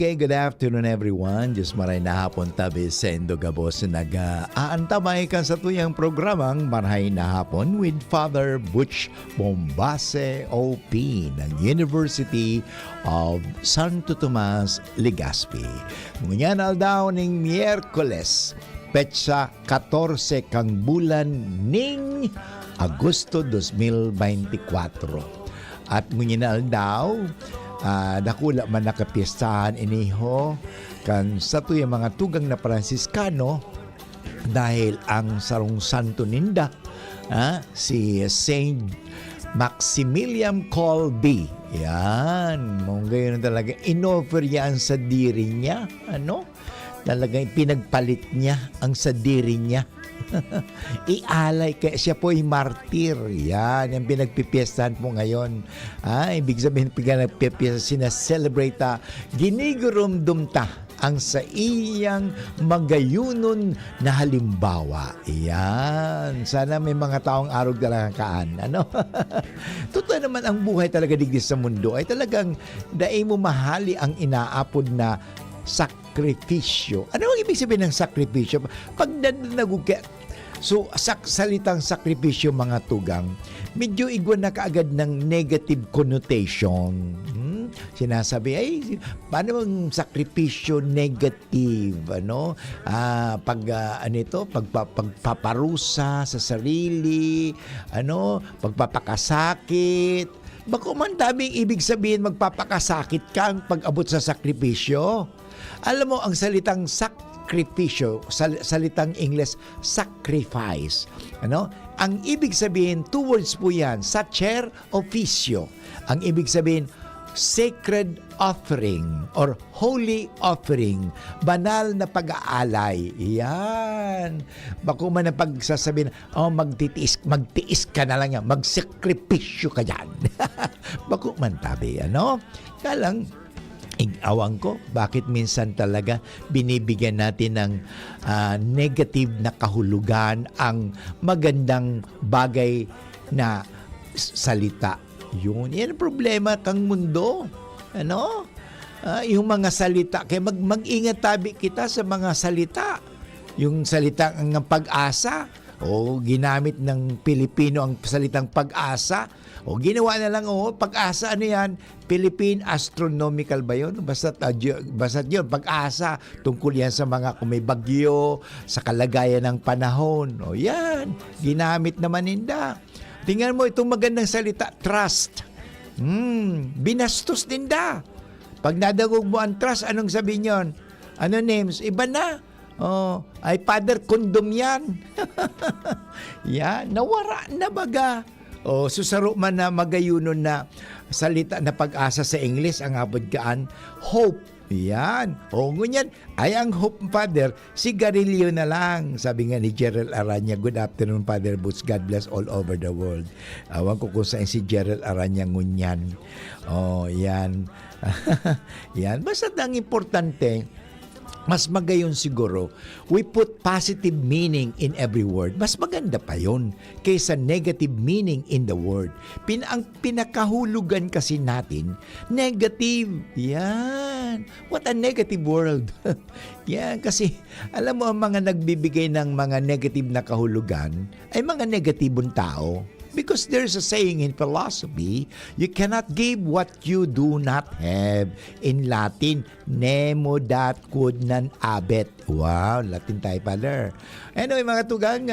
Okay, good afternoon everyone. Diyos maray na hapon tabi sa Indogabos na nag-aantamay kan sa tuyang programang Maray na Hapon with Father Butch Bombase OP ng University of Santo Tomas, Legazpi. Ngunyan aldaw ning Miyerkules, petsa 14 kang bulan ning Agosto 2024. At ngunyan aldaw, dakula man nakapiestahan iniho kan sa tuyang mga tugang na Fransiskano dahil ang sarong santo ninda si Saint Maximilian Kolbe. Yan, mong gayon talaga inoffer yan sa diri niya, talagang pinagpalit niya ang sa diri niya. Ialay kaya siya po ay martir. Yan, yung pinagpipiestahan po ngayon. Ibig sabihin pinagpipiestahan, sinaselebrate ginigurumdum ta ang sa iyang magayunon na halimbawa. Yan. Sana may mga taong arog talagang kaan. Totoo naman ang buhay talaga digdi sa mundo ay talagang dai mo mahali ang inaapod na sakripisyo. Ano ang ibig sabihin ng sakripisyo? Pag so, salitang sakripisyo mga tugang, medyo igwan na kaagad ng negative connotation. Sinasabi, paano ang sakripisyo negative? Pagpaparusa sa sarili, pagpapakasakit. Bako man daming ibig sabihin magpapakasakit kang pag-abot sa sakripisyo. Alam mo, ang salitang sakripisyo, salitang English, sacrifice. Ang ibig sabihin, two words po yan, sacer officio. Ang ibig sabihin, sacred offering or holy offering, banal na pag-aalay. Yan. Bako man ang pagsasabihin, magtiis ka na lang yan, magsakripisyo ka yan. Bako man tabi, Kaya lang, awang ko, bakit minsan talaga binibigyan natin ng negative na kahulugan ang magandang bagay na salita. Yan ang problema kang mundo. Yung mga salita. Kaya mag-ingat tabi kita sa mga salita. Yung salita ng pag-asa. Ginamit ng Pilipino ang salitang pag-asa. Ginawa na lang, pag-asa, yan? Philippine Astronomical ba yun? Basta yun, pag-asa. Tungkol yan sa mga kung may bagyo, sa kalagayan ng panahon. Yan, ginamit naman ninda. Tingnan mo itong magandang salita, trust. Binastos ninda. Pag nadagog mo ang trust, anong sabihin yun? Names? Iba na. Ay father condom yan. Yan, nawara na baga. Susaro man na magayunon na salita na pag-asa sa English ang abod kaan, hope. Yan. Ngunyan, ay ang hope, Father, sigarilyo na lang. Sabi nga ni Gerald Aranya, good afternoon, Father Boots. God bless all over the world. Awan ko kung saan si Gerald Aranya ngunyan. Yan. Yan. Basta ang importante, mas magayon siguro, we put positive meaning in every word. Mas maganda pa yun kaysa negative meaning in the word. Ang pinakahulugan kasi natin, negative. Yan. What a negative world. Yan. Kasi, alam mo, ang mga nagbibigay ng mga negative na kahulugan ay mga negatibong tao. Because there's a saying in philosophy, you cannot give what you do not have. In Latin, nemo dat quod non habet. Wow, Latin tayo, Father. Anyway, mga tugang,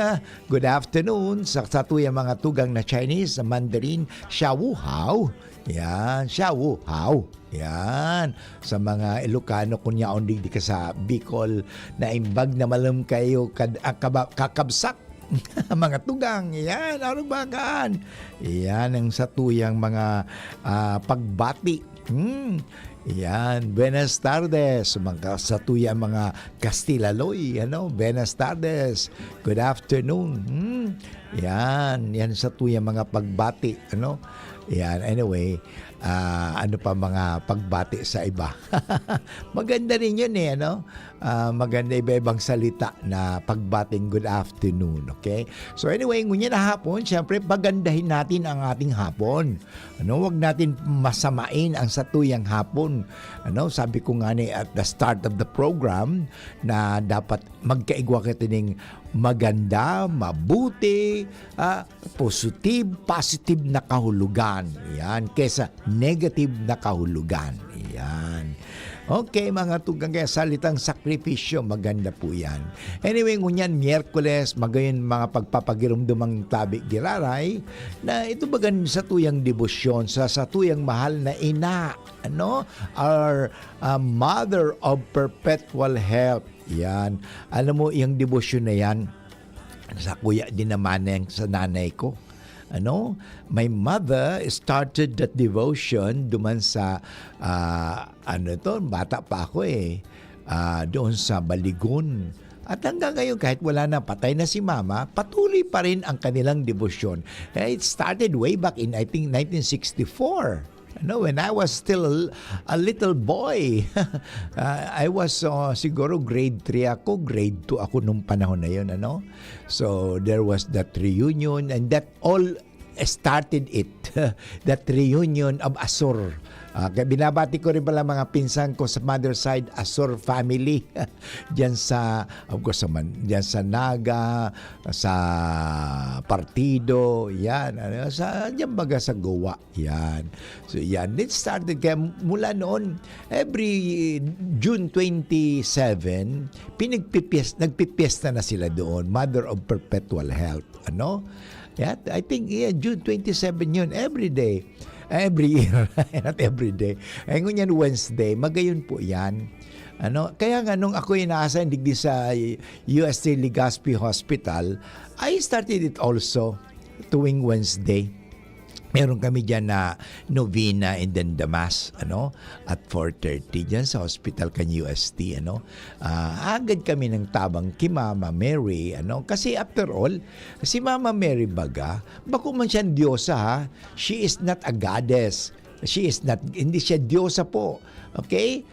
good afternoon. Sa tuyang mga tugang na Chinese, Mandarin, Xiaohao. Yan, Xiaohao. Yan. Sa mga Ilocano, kunyaon di ka sa Bicol, na imbag na malam kayo kakabsak. Mga tugang, yan, arong bagaan. Yan ang satuyang mga pagbati. Yan, buenas tardes. Mga satuyang mga Kastilaloy, buenas tardes. Good afternoon. Yan sa tuyang mga pagbati, ano? Yan, anyway, ano pa mga pagbati sa iba. Maganda rin yun ano? Maganda iba-ibang salita na pagbating good afternoon, okay? So anyway, ngunya na hapon, syempre pagandahin natin ang ating hapon. Ano, wag natin masamain ang satuyang hapon. Ano, sabi ko nga ni at the start of the program na dapat magkaigwa ka tining maganda, mabuti, positive na kahulugan. Yan, kesa negative na kahulugan. Yan. Okay, mga tugang kaya salitang sakripisyo, maganda po yan. Anyway, ngunyan, Miyerkules, magayon mga pagpapagirumdumang tabi giraray, na ito bagan sa tuyang debosyon, sa tuyang mahal na ina, ano? Our Mother of Perpetual Help. Yan. Alam mo, yung debosyon na yan, sa kuya din naman sa nanay ko. Ano, my mother started that devotion duman sa bata pa ako doon sa Baligon. At hanggang ngayon, kahit wala na, patay na si mama, patuloy pa rin ang kanilang devotion. It started way back in, I think, 1964. When I was still a little boy. I was siguro grade 3 ako, grade 2 ako nung panahon na yun. So there was that reunion and that all started it. That reunion of Asur. Binabati ko rin pala mga pinsan ko sa mother side, Asur family. Diyan sa, of course naman, diyan sa Naga, sa Partido, yan. Diyan baga sa Goa, yan. So yan, it started kaya mula noon, every June 27, nagpipiesta na sila doon, Mother of Perpetual Help. Yeah, I think June 27 yun, every day. Every year, not every day. Ngayon yan Wednesday, magayon po yan. Kaya nga nung ako inaasahan digdi sa UST Legazpi Hospital, I started it also tuwing Wednesday. Meron kami dyan na novena and then the mass, at 4:30 dyan sa hospital kan UST, agad kami ng tabang kay Mama Mary, kasi after all, si Mama Mary baga, bako man siyang Diyosa ha, she is not a goddess. She is not, hindi siya Diyosa po. Okay?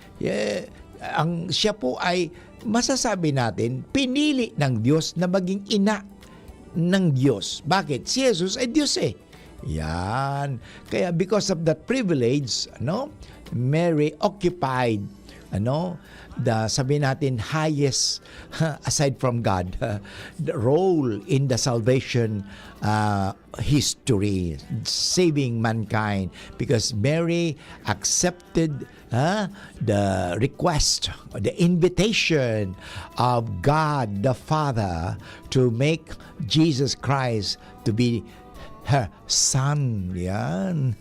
Siya po ay, masasabi natin, pinili ng Diyos na maging ina ng Diyos. Bakit? Si Jesus ay Diyos Yan. Kaya because of that privilege, Mary occupied, sabi natin, highest, aside from God, the role in the salvation history, saving mankind. Because Mary accepted the request, the invitation of God the Father to make Jesus Christ to be her son. Yan.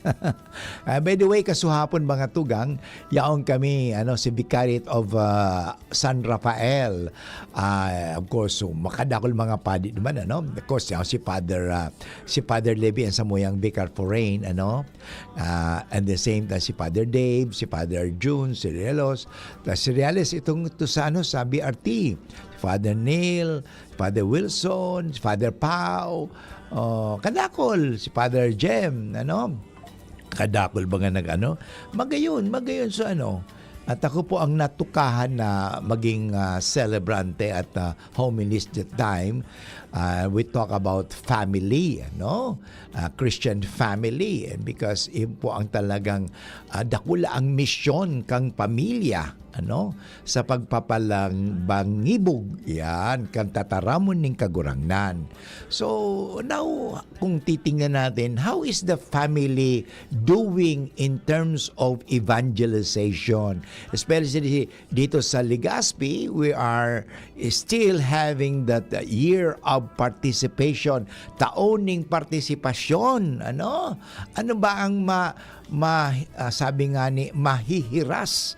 By the way, kasuhapon mga tugang, yaong kami, si Vicariate of San Rafael. Of course, makadakol mga padi naman, Of course, si Father Levi ang samuyang Vicar for Rain, and the same time si Father Dave, si Father June, si Relos. Si Reales, itong sa BRT. Si Father Neil, si Father Wilson, si Father Pau, kadakol si Father Jem, kadakol ba nga magayon so at ako po ang natukahan na maging celebrante at homilist that time. We talk about family, Christian family, and because yun po ang talagang dakula ang misyon kang pamilya, sa pagpapalang bangibog, yan, kang tataramon ning kagurangnan. So, now, kung titingnan natin, how is the family doing in terms of evangelization? Especially dito sa Legazpi, we are still having that year of participation, taoning partisipasyon. Ano ba ang sabi nga ni mahihiras,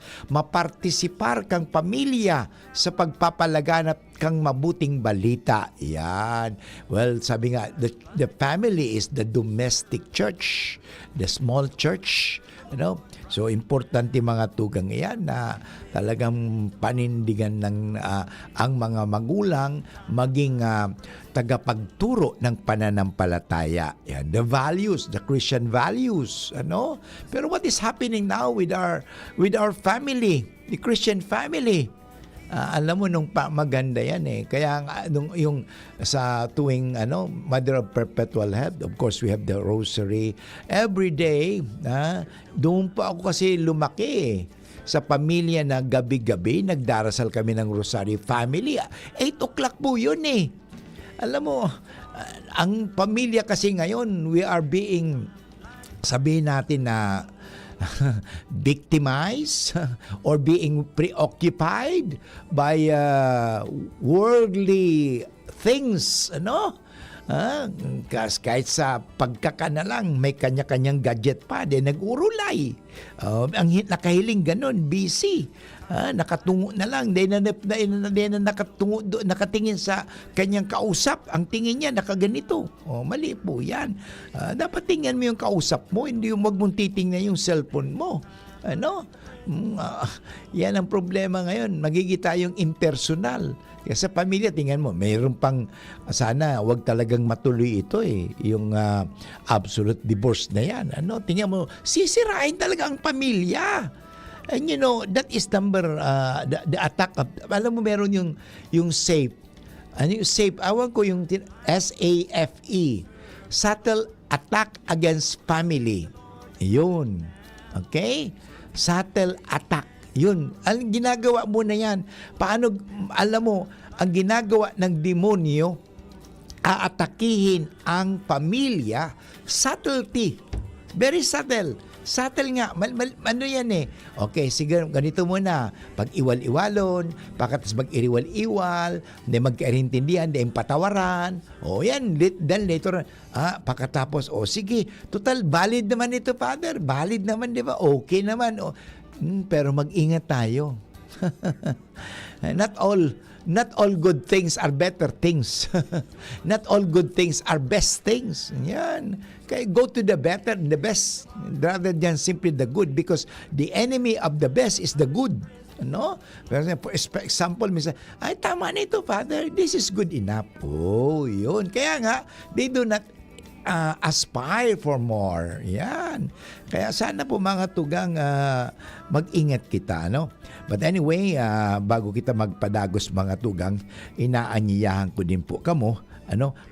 partisipar kang pamilya sa pagpapalaganap kang mabuting balita. Yan. Well, sabi nga, the family is the domestic church, the small church. So, importante mga tugang iyan na talagang panindigan ng ang mga magulang maging tagapagturo ng pananampalataya. Yan, the values, the Christian values, Pero what is happening now with our family, the Christian family? Alam mo nung maganda yan Kaya yung sa tuwing Mother of Perpetual Help, of course we have the rosary every day. Doon pa ako kasi lumaki sa pamilya na gabi-gabi nagdarasal kami ng rosary family. 8 o'clock po yun Alam mo, ang pamilya kasi ngayon, we are being, sabihin natin na victimized or being preoccupied by worldly things, kahit sa pagkakana lang may kanya-kanyang gadget pa din nag-urulay. Ang nakahiling ganun, busy. Nakatungo na lang, nakatingin sa kanyang kausap. Ang tingin niya nakaganito. Mali po yan. Dapat tingnan mo yung kausap mo, hindi yung wag mong titingnan yung cellphone mo. Yan ang problema ngayon. Magiging tayong impersonal. Kaya sa pamilya, tingnan mo, mayroon pang, sana wag talagang matuloy ito yung absolute divorce na yan. Tingnan mo, sisirain talaga ang pamilya. And that is number, the attack of, alam mo meron yung SAFE. Yung SAFE? Awan ko yung SAFE. Subtle Attack Against Family. Yun. Okay? Subtle attack. Yun. Ang ginagawa mo na yan. Paano, alam mo, ang ginagawa ng demonyo, aatakihin ang pamilya, subtlety. Very subtle. Subtle nga. Ano yan Okay, sige, ganito muna. Pag-iwal-iwalon, pagkatas mag-iriwal-iwal, hindi magkaintindihan, hindi patawaran. Yan. Then later, pagkatapos, sige, total, valid naman ito, Father. Valid naman, di ba? Okay naman. Pero mag-ingat tayo. Not all good things are better things. Not all good things are best things. Yan. Kaya go to the better and the best rather than simply the good, because the enemy of the best is the good. For example, minsan, tama na ito, Father. This is good enough. Yun. Kaya nga, they do not aspire for more. Yan. Kaya sana po mga tugang mag-ingat kita, But anyway, bago kita magpadagos mga tugang, inaanyayahan ko din po kamo,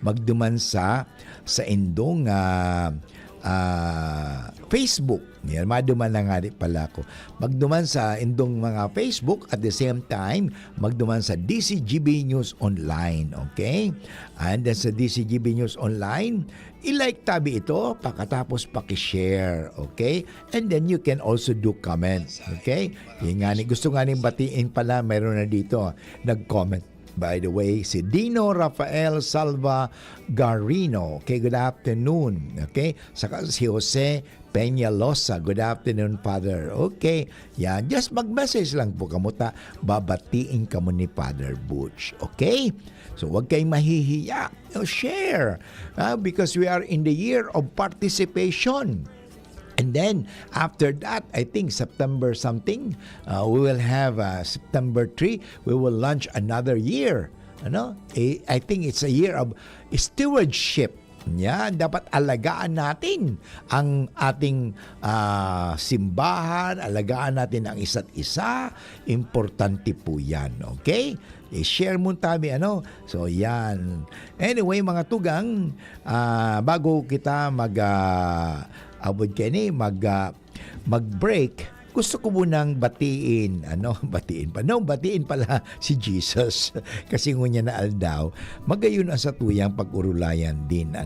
magduman sa indong Facebook. Yan, maduman na nga rin pala ako. Magduman sa indong mga Facebook, at the same time, magduman sa DCGB News Online. Okay? And then sa DCGB News Online, i-like tabi ito, pagkatapos pakishare. Okay? And then you can also do comments. Okay? Yung nga gusto nga ning batiin pala, mayroon na dito, nag-comment. By the way, si Dino Rafael Salva Garino. Okay, good afternoon. Okay, saka si Jose Peñalosa. Good afternoon, Father. Okay, yan. Just mag-message lang po kamuta. Babatiin ka mo ni Father Butch. Okay? So, huwag kayong mahihiya. Share. Because we are in the year of participation. And then, after that, I think September something, we will have September 3, we will launch another year. I think it's a year of stewardship. Dapat alagaan natin ang ating simbahan, alagaan natin ang isa't isa. Importante po yan, okay? I-share mo tabi, So, yan. Anyway, mga tugang, bago kita mag-break, gusto ko munang batiin pala si Jesus kasi ngunya na aldaw, magayon ang sa tuyang pag-urulayan din,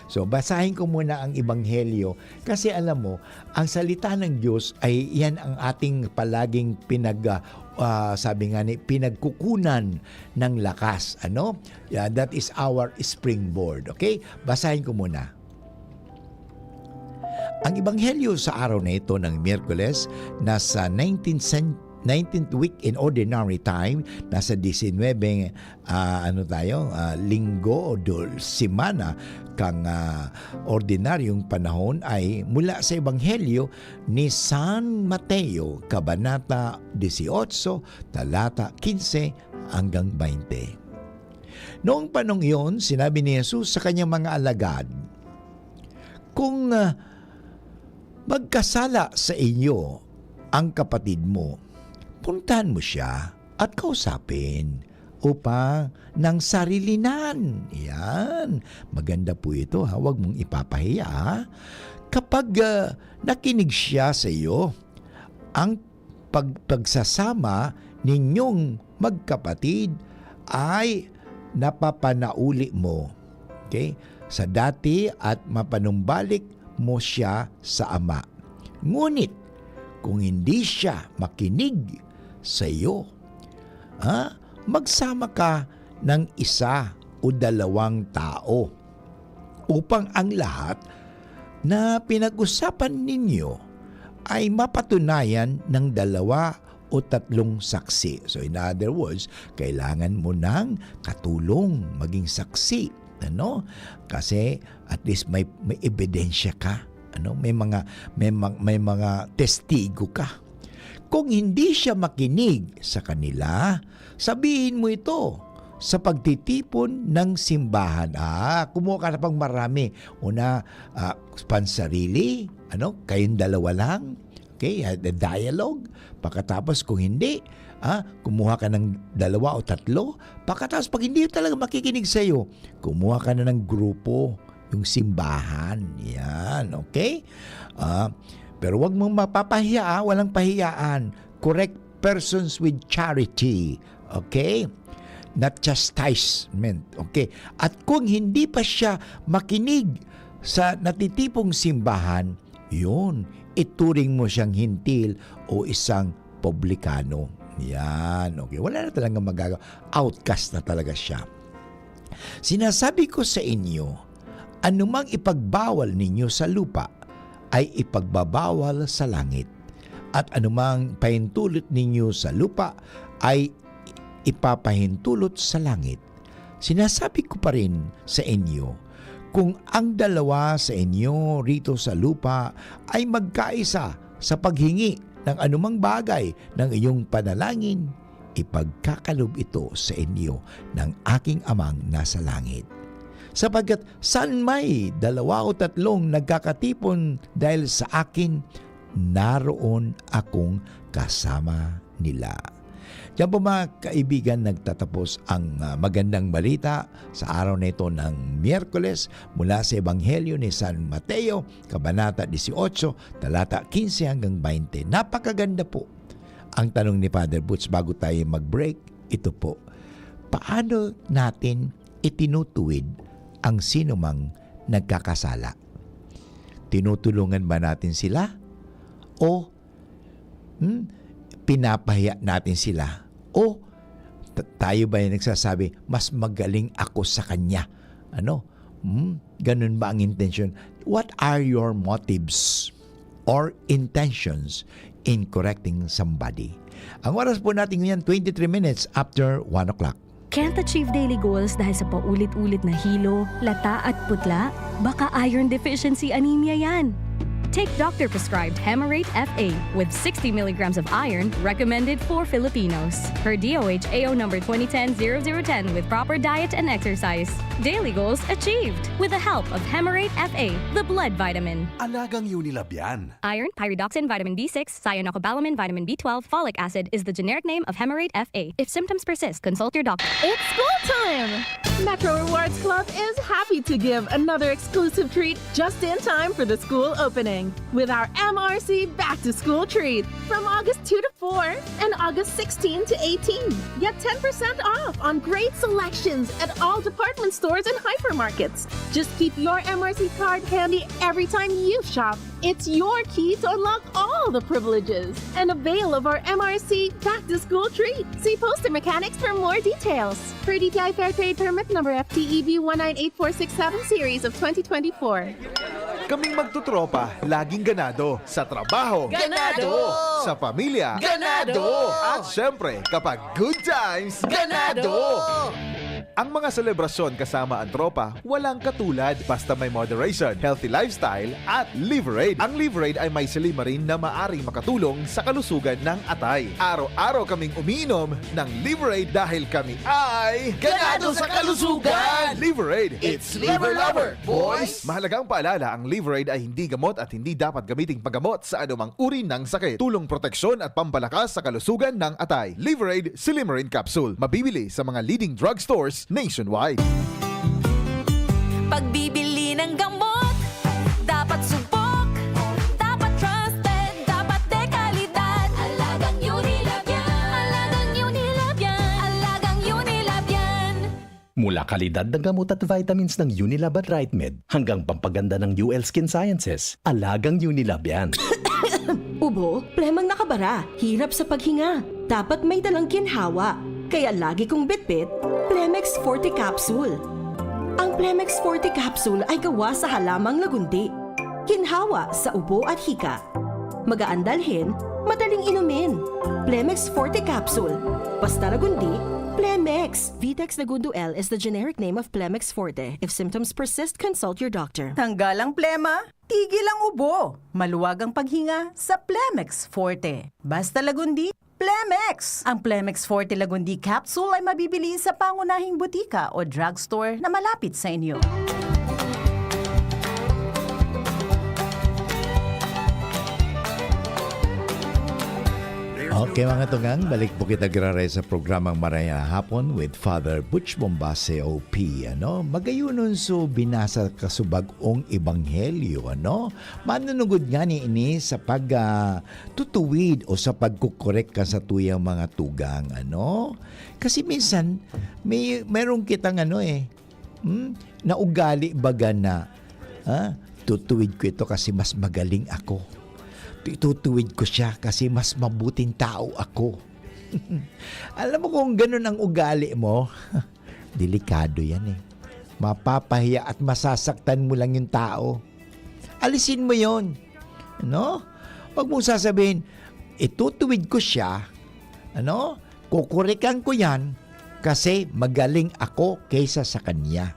So, basahin ko muna ang Ebanghelyo kasi alam mo, ang salita ng Diyos ay yan ang ating palaging sabi nga pinagkukunan ng lakas, that is our springboard, okay? Basahin ko muna. Ang Ebanghelyo sa araw na ito ng Miyerkules, nasa 19th 19th week in ordinary time, nasa 19 linggo o semana kang ordinaryong panahon ay mula sa Ebanghelyo ni San Mateo, Kabanata 18, talata 15 hanggang 20. Noong panong iyon, sinabi ni Jesus sa kanyang mga alagad, kung magkasala sa inyo ang kapatid mo, puntahan mo siya at kausapin upang ng sarilinan. Yan. Maganda po ito, ha? Huwag mong ipapahiya. Ha? Kapag nakinig siya sa iyo, ang pagsasama ninyong magkapatid ay napapanauli mo. Okay? Sa dati at mapanumbalik mo siya sa Ama. Ngunit, kung hindi siya makinig sa iyo, magsama ka ng isa o dalawang tao upang ang lahat na pinag-usapan ninyo ay mapatunayan ng 2 o 3 saksi. So in other words, kailangan mo ng katulong maging saksi. Kasi at least may ebidensya ka. May mga testigo ka. Kung hindi siya makinig sa kanila, sabihin mo ito sa pagtitipon ng simbahan. Kumuha ka na pang marami. Una, pansarili, kayong 2 lang. Okay, the dialogue. Pagkatapos kung hindi, kumuha ka ng 2 o 3. Pagkatapos pag hindi talaga makikinig sa iyo, kumuha ka na ng grupo, yung simbahan. Yan, okay? Pero wag mong mapapahiya, walang pahiyaan. Correct persons with charity. Okay? Not chastisement. Okay? At kung hindi pa siya makinig sa natitipong simbahan, yun, ituring mo siyang hintil o isang publikano. Yan. Okay? Wala na talagang magagawa. Outcast na talaga siya. Sinasabi ko sa inyo, anumang ipagbawal ninyo sa lupa ay ipagbabawal sa langit. At anumang pahintulot ninyo sa lupa ay ipapahintulot sa langit. Sinasabi ko pa rin sa inyo, kung ang 2 sa inyo rito sa lupa ay magkaisa sa paghingi ng anumang bagay ng iyong panalangin, ipagkakalob ito sa inyo ng aking Amang nasa langit. Sapagkat saan may 2 o 3 nagkakatipon dahil sa akin, naroon akong kasama nila. Diyan po mga kaibigan, nagtatapos ang magandang balita sa araw na ito ng Miyerkules mula sa Ebanghelyo ni San Mateo, Kabanata 18, talata 15 hanggang 20. Napakaganda po. Ang tanong ni Father Butch bago tayo mag-break, ito po, paano natin itinutuwid ang sinumang nagkakasala? Tinutulungan ba natin sila? O pinapahiya natin sila? O tayo ba yung nagsasabi, mas magaling ako sa kanya? Ganun ba ang intention? What are your motives or intentions in correcting somebody? Ang oras po natin ngayon, 23 minutes after 1 o'clock. Can't achieve daily goals dahil sa paulit-ulit na hilo, lata at putla? Baka iron deficiency anemia yan. Take doctor-prescribed Hemarate FA with 60 milligrams of iron recommended for Filipinos. Per DOH AO number 2010-0010 with proper diet and exercise. Daily goals achieved with the help of Hemarate FA, the blood vitamin. Alagang Unilab yan. Iron, pyridoxine, vitamin B6, cyanocobalamin, vitamin B12, folic acid is the generic name of Hemarate FA. If symptoms persist, consult your doctor. It's school time! Metro Rewards Club is happy to give another exclusive treat just in time for the school opening with our MRC Back to School treat from August 2 to 4 and August 16 to 18. Get 10% off on great selections at all department stores and hypermarkets. Just keep your MRC card handy every time you shop. It's your key to unlock all the privileges and avail of our MRC Back to School treat. See Poster Mechanics for more details. Per DTI Fair Trade Permit number FTEB 198467 series of 2024. Kaming magtutropa, laging ganado. Sa trabaho, Ganado! Sa pamilya, Ganado! At syempre, kapag good times, Ganado! Ang mga selebrasyon kasama ang tropa, walang katulad basta may moderation, healthy lifestyle at Liverade. Ang Liverade ay may silimarin na maaring makatulong sa kalusugan ng atay. Araw-araw kaming umiinom ng Liverade dahil kami ay Ganado sa kalusugan! Liverade, It's Liver Lover, boys! Mahalagang paalala, ang Liverade ay hindi gamot at hindi dapat gamiting paggamot sa anumang uri ng sakit. Tulong proteksyon at pampalakas sa kalusugan ng atay. Liverade Silimarin Capsule. Mabibili sa mga leading drugstores nationwide. Pagbibili ng gamot, dapat subok, dapat trusted, dapat dekalidad. Alagang Unilab yan, alagang Unilab yan, alagang Unilab yan. Mula kalidad ng gamot at vitamins ng Unilab at RightMed hanggang pampaganda ng UL Skin Sciences, alagang Unilab yan. Ubo, premang nakabara, hirap sa paghinga. Dapat may dalang ginhawa. Kaya lagi kong bitbit, Plemex Forte Capsule. Ang Plemex Forte Capsule ay gawa sa halamang lagundi. Ginhawa sa ubo at hika. Magaan dalhin, madaling inumin. Plemex Forte Capsule. Basta lagundi, Plemex. Vitex Segundo L is the generic name of Plemex Forte. If symptoms persist, consult your doctor. Tanggal ang plema, tigil ang ubo. Maluwag ang paghinga sa Plemex Forte. Basta lagundi, Plemex! Ang Plemex Forte Lagundi Capsule ay mabibili sa pangunahing butika o drugstore na malapit sa inyo. Okay mga tungang, balik po kita graray sa programang Maraya Hapon with Father Butch Bombase OP. Magayunon so binasa kasubag-ong ebanghelyo. Manunugod nga ni ini sa pagtutuwid o sa pagkukorek ka sa tuyang mga tugang. Kasi minsan, meron kitang naugali baga na tutuwid ko ito kasi mas magaling ako. Itutuwid ko siya kasi mas mabuting tao ako. Alam mo kung ganun ang ugali mo, delikado yan eh. Mapapahiya at masasaktan mo lang yung tao. Alisin mo yon. Huwag mong sasabihin, itutuwid ko siya, kukurikan ko yan kasi magaling ako kaysa sa kanya.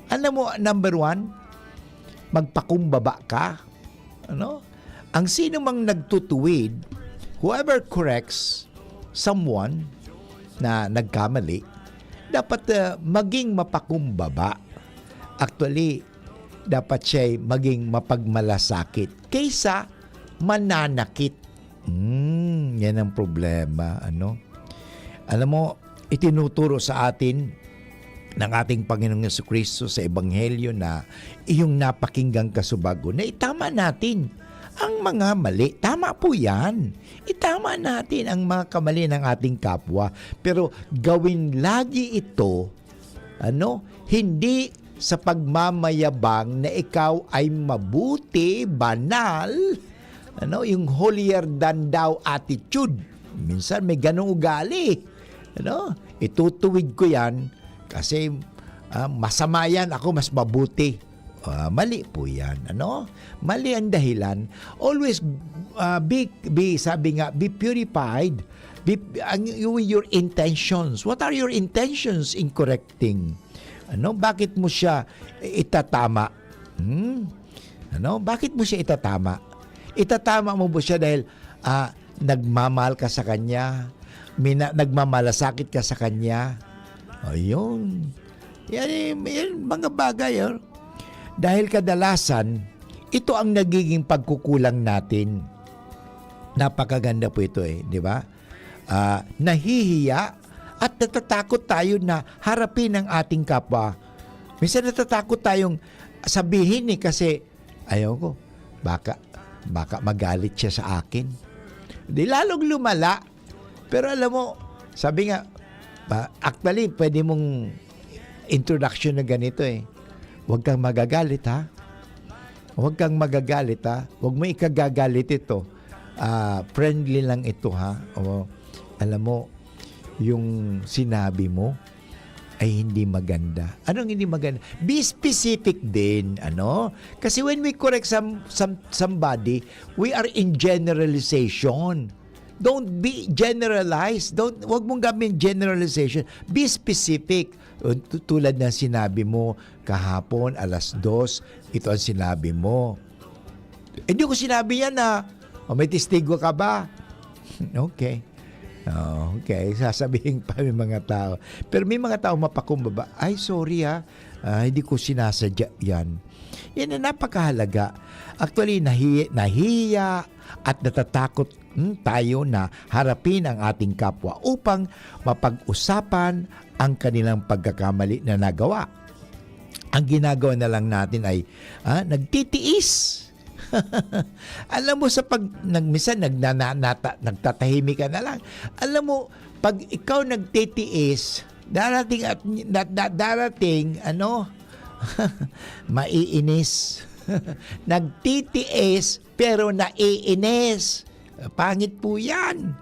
Alam mo, number one, magpakumbaba ka. Ang sino mang nagtutuwid, whoever corrects someone na nagkamali, dapat maging mapakumbaba. Actually, dapat siya maging mapagmalasakit kaysa mananakit. Yan ang problema. Alam mo, itinuturo sa atin ng ating Panginoong Jesucristo sa Ebanghelyo na iyong napakinggang kasubago na itama natin ang mga mali. Tama po yan. Itama natin ang mga kamali ng ating kapwa. Pero gawin lagi ito, hindi sa pagmamayabang na ikaw ay mabuti, banal, yung holier than thou attitude. Minsan may ganong ugali. Itutuwid ko yan kasi masama yan, ako mas mabuti. Mali po yan. Mali ang dahilan. Always sabi nga, be purified. Your intentions. What are your intentions in correcting? Bakit mo siya itatama? Bakit mo siya itatama? Itatama mo ba siya dahil nagmamahal ka sa kanya? Nagmamalasakit ka sa kanya? Ayun. Yan mga bagay. Dahil kadalasan, ito ang nagiging pagkukulang natin. Napakaganda po ito di ba? Nahihiya at natatakot tayo na harapin ang ating kapwa. Minsan natatakot tayong sabihin kasi ayaw ko, baka magalit siya sa akin. Di lalong lumala. Pero alam mo, sabi nga, actually, pwede mong introduction na ganito Huwag kang magagalit ha. Huwag kang magagalit ha. Huwag mo ikagagalit ito. Friendly lang ito ha. Alam mo, yung sinabi mo, ay hindi maganda. Anong hindi maganda? Be specific din, ano? Kasi when we correct somebody, we are in generalization. Don't be generalized. Wag mong gawin generalization. Be specific. Tulad ng sinabi mo kahapon, 2:00, ito ang sinabi mo. Hindi ko sinabi yan na, may testigo ka ba? Okay. Okay, sasabihin pa may mga tao. Pero may mga tao mapakumbaba, ay sorry hindi ko sinasadya yan. Yan na napakahalaga. Actually, nahiya at natatakot tayo na harapin ang ating kapwa upang mapag-usapan ang kanilang pagkakamali na nagawa. Ang ginagawa na lang natin ay nagtitiis. Alam mo sa minsan nagtatahimik ka na lang. Alam mo, pag ikaw nagtitiis, darating maiinis. Nagtitiis pero naiinis. Pangit po 'yan.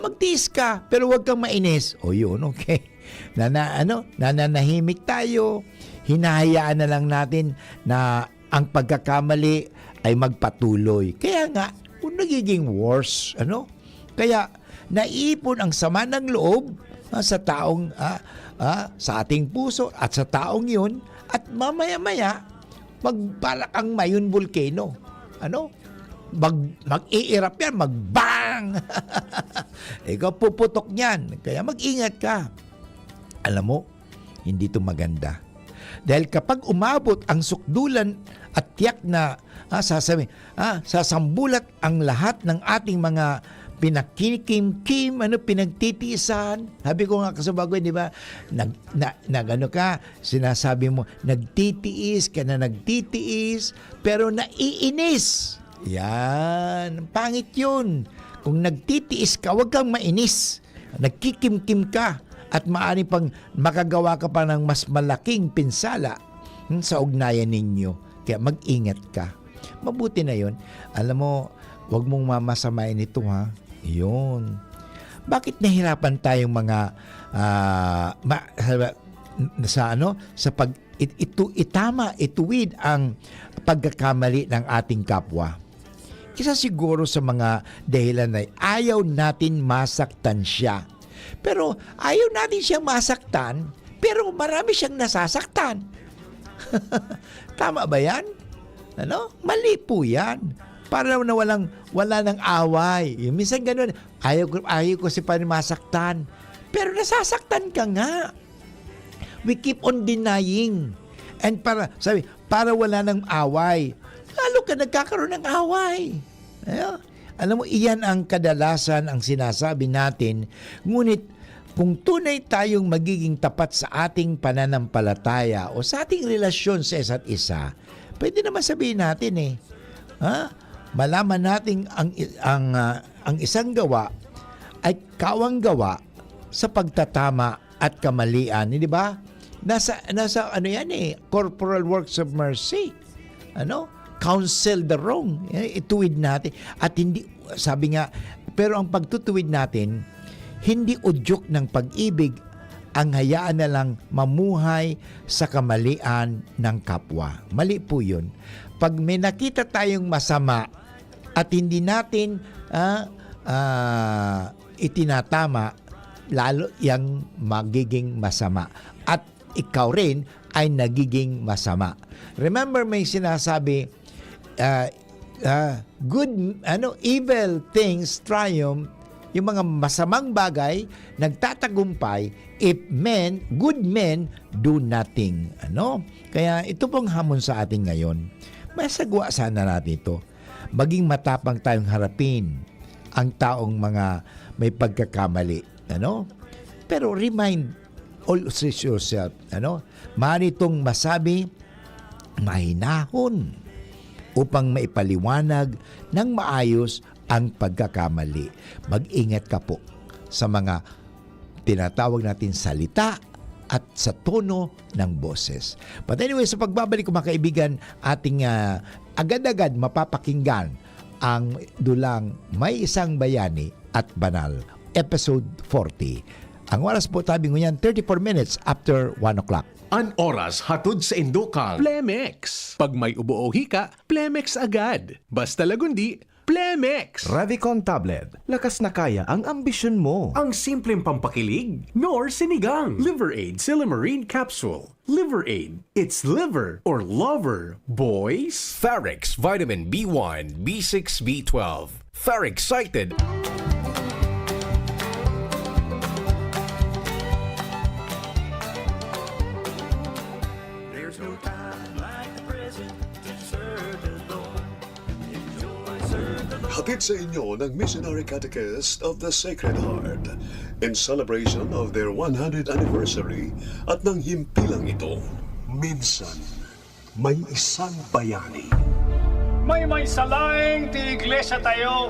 Magtiis ka pero huwag kang mainis. Yun, okay. Nananahimik tayo. Hinahayaan na lang natin na ang pagkakamali ay magpatuloy. Kaya nga, nagiging worse. Kaya, naipon ang sama ng loob sa taong, sa ating puso at sa taong yun, at mamaya-maya, para kang mayon volcano. Mag-iirap yan, mag-bang! Ikaw puputok niyan. Kaya mag-ingat ka. Alam mo, hindi ito maganda. Dahil kapag umabot ang sukdulan at tiyak na sasambulat ang lahat ng ating mga pinakikim-kim, pinagtitiisan. Sabi ko nga kasabagoy, di ba? Sinasabi mo, nagtitiis ka na nagtitiis, pero naiinis. Yan. Pangit yun. Kung nagtitiis ka, huwag kang mainis. Nagkikimkim ka at maaari pang makagawa ka pa ng mas malaking pinsala sa ugnayan ninyo. Kaya mag-ingat ka. Mabuti na yon. Alam mo, huwag mong mamasamain ito Yun. Bakit nahirapan tayong mga sa pag ituwid ang pagkakamali ng ating kapwa? Isa siguro sa mga dahilan ay ayaw natin masaktan siya. Pero ayaw natin siyang masaktan, pero marami siyang nasasaktan. Tama ba yan? Mali po yan. Para na wala ng away. Minsan ganun, ayaw ko si masaktan. Pero nasasaktan ka nga. We keep on denying. And para wala ng away, lalo ka nagkakaroon ng away. Alam mo, iyan ang kadalasan ang sinasabi natin. Ngunit, kung tunay tayong magiging tapat sa ating pananampalataya o sa ating relasyon sa isa't isa, pwede naman sabihin natin malaman natin ang isang gawa ay kawang gawa sa pagtatama at kamalian, di ba? Nasa corporal works of mercy. Counsel the wrong. Ituwid natin. At hindi, sabi nga, pero ang pagtutuwid natin, hindi udyok ng pag-ibig, ang hayaan na lang mamuhay sa kamalian ng kapwa. Mali po yun. Pag may nakita tayong masama at hindi natin itinatama, lalo yang magiging masama. At ikaw rin ay nagiging masama. Remember, may sinasabi, evil things triumph. Yung mga masamang bagay nagtatagumpay if good men do nothing. Kaya ito pong hamon sa atin ngayon. Masagwa sana natin ito. Maging matapang tayong harapin ang taong mga may pagkakamali. Pero remind always yourself. Maaari itong masabi, mahinahon upang maipaliwanag ng maayos ang pagkakamali. Mag-ingat ka po sa mga tinatawag natin salita at sa tono ng boses. But anyway, sa pagbabalik ko mga kaibigan, ating agad-agad mapapakinggan ang dulang May Isang Bayani at Banal, Episode 40. Ang oras po tabi ngunyan 34 minutes after 1 o'clock. An oras hatod sa Indokang. Plemex. Pag may ubo o hika, Plemex agad. Basta lagundi, Plemex. Revicon Tablet. Lakas na kaya ang ambisyon mo. Ang simpleng pampakilig, nor sinigang. Liver Aid Silimarine Capsule. Liver Aid. It's liver or lover, boys. Ferrex Vitamin B1, B6, B12. Ferrexited. Hatid sa inyo ng Missionary Catechist of the Sacred Heart in celebration of their 100th anniversary at ng himpilang ito, minsan may isang bayani. May salaing ti iglesia tayo,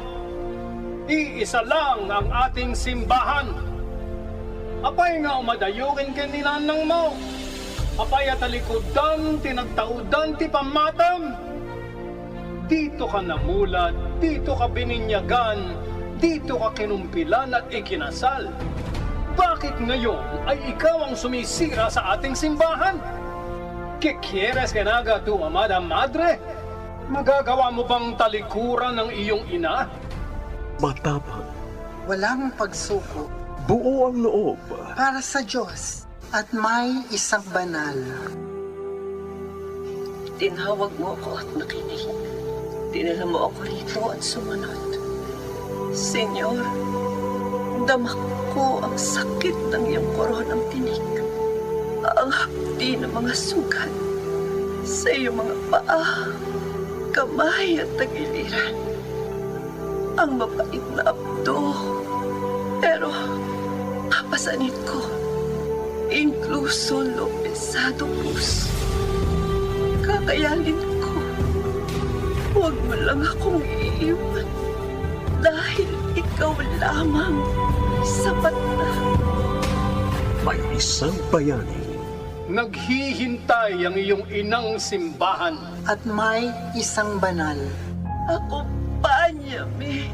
iisa lang ang ating simbahan. Apay nga umadayukin kanilanang mo, apay at alikodan tinagtaudan ti pamatam. Dito ka namulat, dito ka bininyagan, dito ka kinumpilan at ikinasal. Bakit ngayon ay ikaw ang sumisira sa ating simbahan? ¿Qué-quieres que haga tu amada madre? Magagawa mo bang talikuran ng iyong ina? Matapang, Walang pagsuko buo ang loob, para sa Diyos at may isang banal. Tinawag mo ako at nakinig. Dinala mo ako rito at sumunod. Senyor, damak ko ang sakit ng iyong koronang tinik. Ang hapdi ng mga sugat sa iyong mga paa, kamay at tagiliran. Ang mapait na abdo, pero papasanit ko. Inkluso lo pesado pus. Kakayanin ko. Huwag mo lang akong iiwan. Dahil ikaw lamang sapat na. may isang bayani. Naghihintay ang iyong inang simbahan. At may isang banal. Akumpanyame.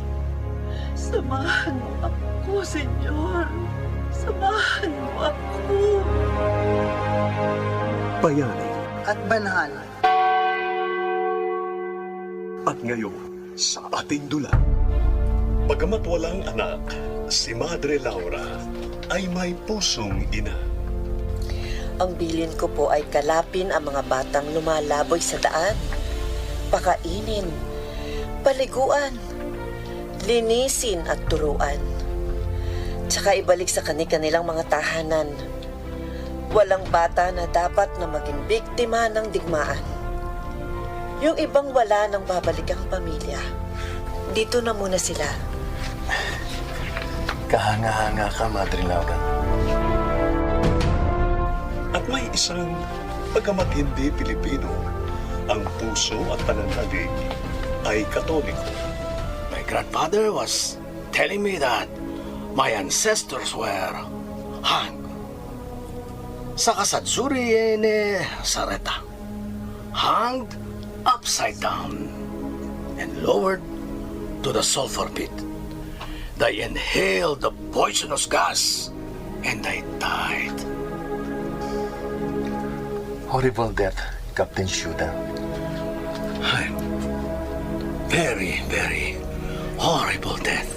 Samahan mo ako, Senyor. Samahan mo ako. Bayani. At banal. At ngayon, sa ating dula, pagamat walang anak, si Madre Laura ay may pusong ina. Ang bilin ko po ay kalapin ang mga batang lumalaboy sa daan. Pakainin, paliguan, linisin at turuan. Tsaka ibalik sa kanilang mga tahanan. Walang bata na dapat na maging biktima ng digmaan. Yung ibang wala nang babalik ang pamilya. Dito na muna sila. Kahanga-hanga ka, Madre Laura. At may isang, pagkamat hindi Pilipino, ang puso at pananalig ay Katoliko. My grandfather was telling me that my ancestors were hung sa Kasatsuri ni Sareta. Hanged upside down and lowered to the sulfur pit. They inhaled the poisonous gas and they died. Horrible death, Captain Shuda. Very, very horrible death.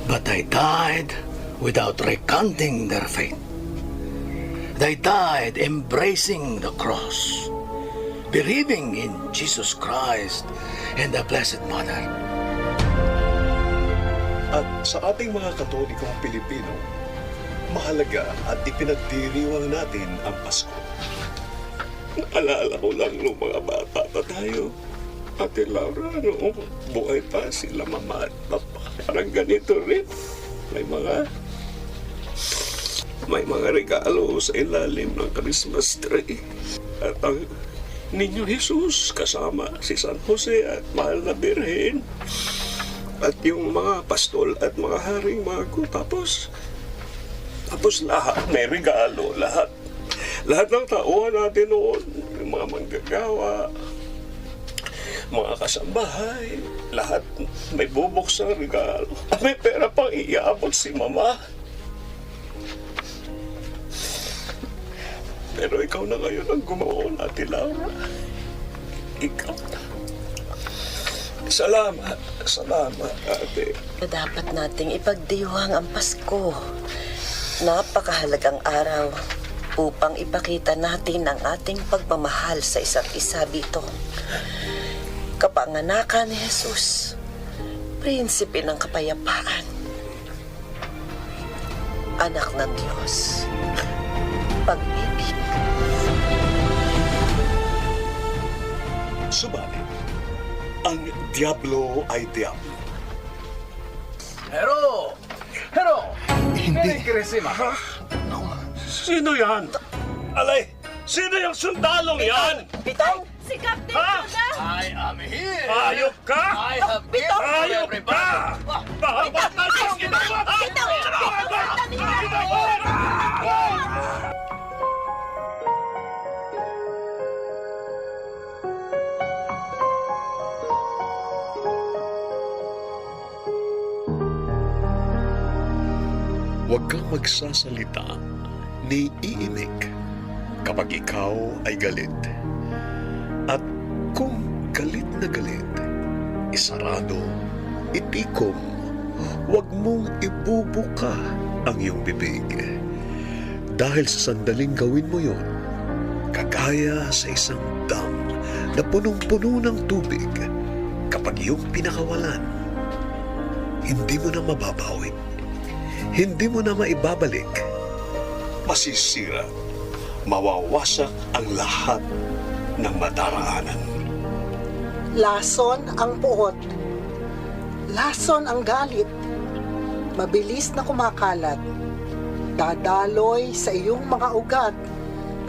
But they died without recanting their faith. They died embracing the cross, believing in Jesus Christ and the Blessed Mother. At sa ating mga Katolikong Pilipino, mahalaga at ipinagdiriwang natin ang Pasko. Naalala ko lang nung mga bata pa tayo. Ate Laura, noong buhay pa sila mama at papa. Parang ganito rin. May mga regalo sa ilalim ng Christmas tree. At ang Niño Jesus kasama si San Jose at Mahal na Birhen. At yung mga pastol at mga haring mago. Tapos lahat may regalo. Lahat ng tauhan natin noon. Yung mga manggagawa, mga kasambahay, lahat may bubuksang regalo. At may pera pang iabot si Mama. Pero ikaw na ngayon ang gumawa natin, Laura. Ikaw na. Salamat, ate. Dapat nating ipagdiwang ang Pasko. Napakahalagang araw upang ipakita natin ang ating pagmamahal sa isa't isa dito. Kapanganakan ni Jesus, prinsipe ng kapayapaan, anak ng Diyos, pag-ibig. Subalit, ang Diablo ay Diablo. Hero! Merry Christmas! Sino yan? Alay, sino yung sundalong yan? Pitong? Si Captain Ha? Suda! I am here! Ayop ka! I have gifts for Ayop everybody! ka! Bahabatas kita! Huwag kang magsasalita ni iimik kapag ikaw ay galit. At kung galit na galit, isarado, itikom, huwag mong ibubuka ang iyong bibig. Dahil sa sandaling gawin mo yon, kagaya sa isang dam na punong-puno ng tubig, kapag iyong pinakawalan, hindi mo na mababawi. Hindi mo na maibabalik. Masisira, mawawasak ang lahat ng madaraanan. Lason ang puot. Lason ang galit. Mabilis na kumakalat. Dadaloy sa iyong mga ugat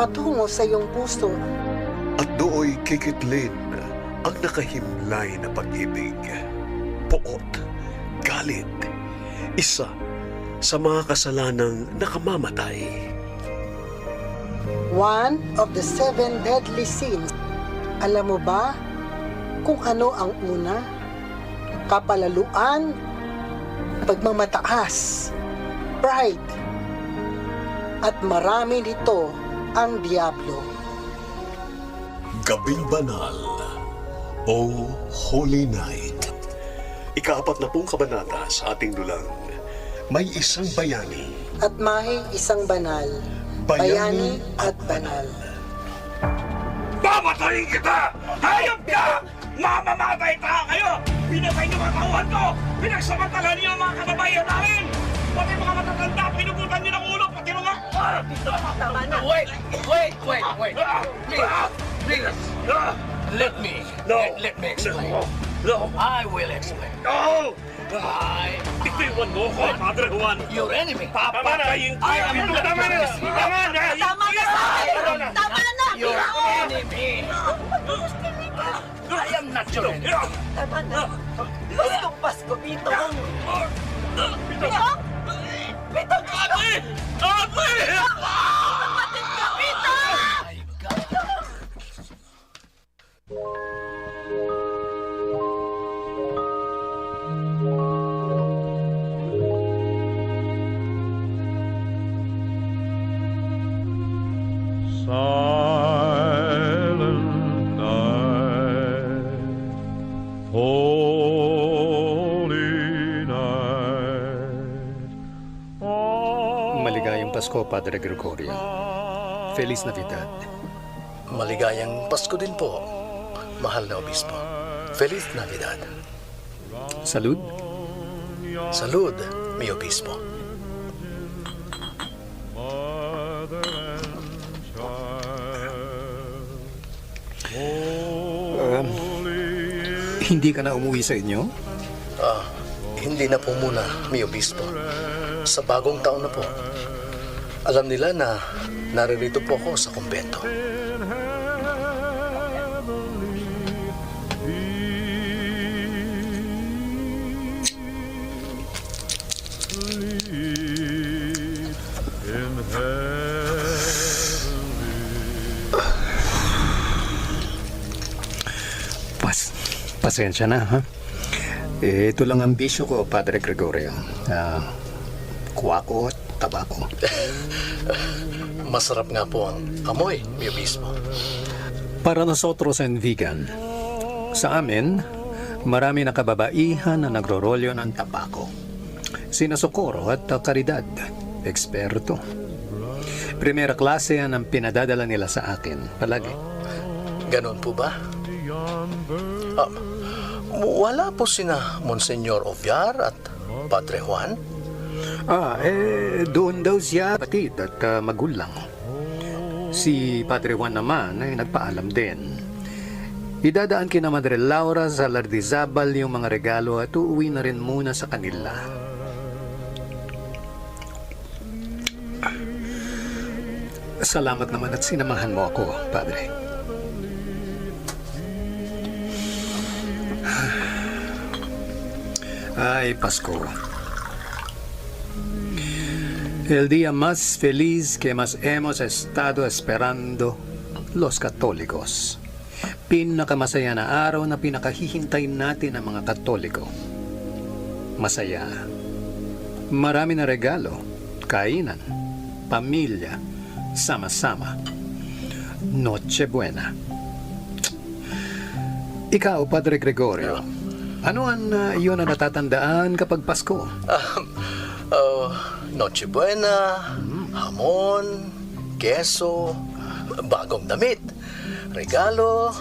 patungo sa iyong puso. At dooy kikitlin ang nakahimlay na pag-ibig. Puot, galit, isa sa mga kasalanang nakamamatay. One of the 7 deadly sins. Alam mo ba kung ano ang una? Kapalaluan, pagmamataas, pride, at marami nito ang Diablo. Gabing Banal o Holy Night. Ika-40 kabanata sa ating dulang. May isang bayani. At may isang banal. Bayani at banal. Mamatayin kita! Hayop ka! Mamamatay ka kayo! Pinatay niyo mga tauhan ko! Pinagsamantala niyo ang mga kababayan namin! Pati mga matatanda, pinugutan niyo ng ulo! Pati mga... Tama na. Wait! Please! Let me explain. No! I will explain. No! Itiwan mo ko, Padre Juan! Your enemy. Papatayin ko! Tama na! Tama na! Tama na sa akin! Tama na! Your enemy. I am not your enemy. Tama na. Paskong Pasko, Pitong! Pitong! Pitong! Ate! Ate! Kapatid ka, Pitong! My God. Silent night, holy night. Maligayang Pasko, Padre Gregorio. Feliz Navidad. Maligayang Pasko din po, mahal na obispo. Feliz Navidad. Salud. Salud, mi obispo. Hindi ka na umuwi sa inyo? Hindi na po muna, mi obispo. Sa bagong taon na po. Alam nila na naririto po ako sa kumbento. Pasensya na, ha? Ito lang ang bisyo ko, Padre Gregorio. Kuwakot, tabako. Masarap nga po ang amoy, mi obispo. Para nosotros en vegan, sa amin, marami na kababaihan na nagrorolyo ng tabako. Sina Socorro at Caridad, eksperto. Primera klase yan ang pinadadala nila sa akin, palagi. Ganon po ba? Wala po sina Monsenyor Oviar at Padre Juan? Doon daw siya patid at magulang. Si Padre Juan naman ay nagpaalam din. Idadaan kina Madre Laura sa Lardizabal yung mga regalo at uuwi na rin muna sa kanila. Salamat naman at sinamahan mo ako, Padre. Ay, Pasko. El día más feliz que más hemos estado esperando los católicos. Pinakamasaya na araw na pinakahihintay natin ang mga Katoliko. Masaya. Marami na regalo, kainan, pamilya, sama-sama. Noche Buena. Ikaw, Padre Gregorio, ano ang iyon na natatandaan kapag Pasko? Noche Buena, hamon, keso, bagong damit, regalo,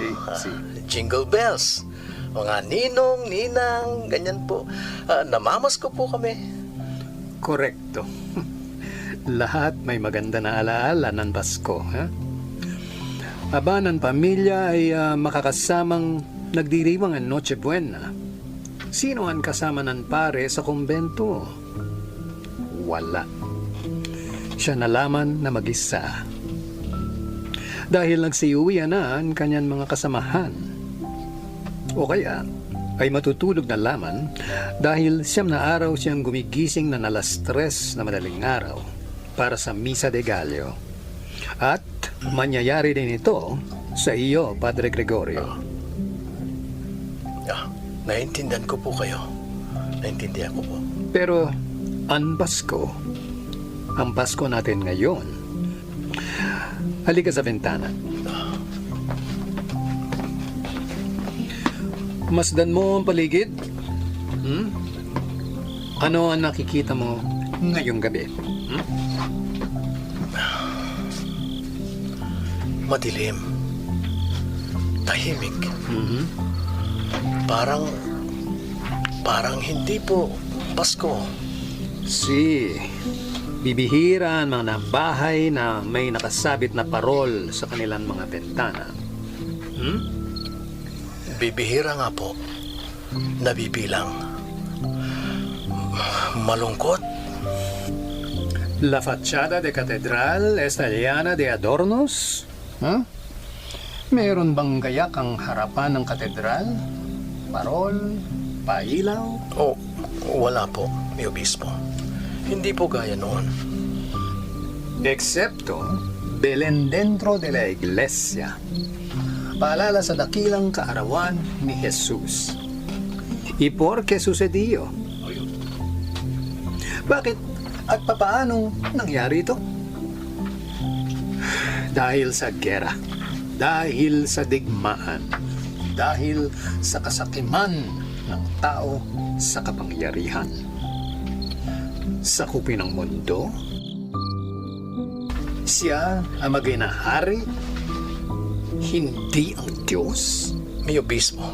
jingle bells, mga ninong, ninang, ganyan po. Namamas ko po kami. Korekto. Lahat may maganda na alaala ng Pasko. Ha? Aba ng pamilya ay makakasamang nagdiriwang ang Noche Buena. Sino ang kasama ng pare sa kumbento? Wala. Siya na lamang na mag-isa. Dahil nagsiuwian na ang kanyang mga kasamahan. O kaya ay matutulog na lamang dahil 9 na araw siyang gumigising na alas 3 na madaling araw para sa Misa de Gallo. At mangyayari din ito sa iyo, Padre Gregorio. Naintindihan ko po kayo. Naintindihan ko po. Pero ang Pasko natin ngayon. Halika sa bintana. Masdan mo ang paligid. Ano ang nakikita mo ngayong gabi? Madilim. Tahimik. Parang hindi po Pasko. Bibihira ang mga bahay na may nakasabit na parol sa kanilang mga bintana. Bibihira nga po. Nabibilang. Malungkot. La fachada de catedral está llena de adornos? Meron bang gayak ang harapan ng katedral? Parol? Pailaw? Wala po, mi obispo. Hindi po gaya noon. Excepto Belén dentro de la iglesia. Paalala sa dakilang kaarawan ni Jesus. ¿Y por qué sucedió? Bakit at papaano nangyari ito? Dahil sa gera, dahil sa digmaan, dahil sa kasakiman ng tao sa kapangyarihan. Sakupin ng mundo, siya ang maginahari, hindi ang Diyos. Mi obispo.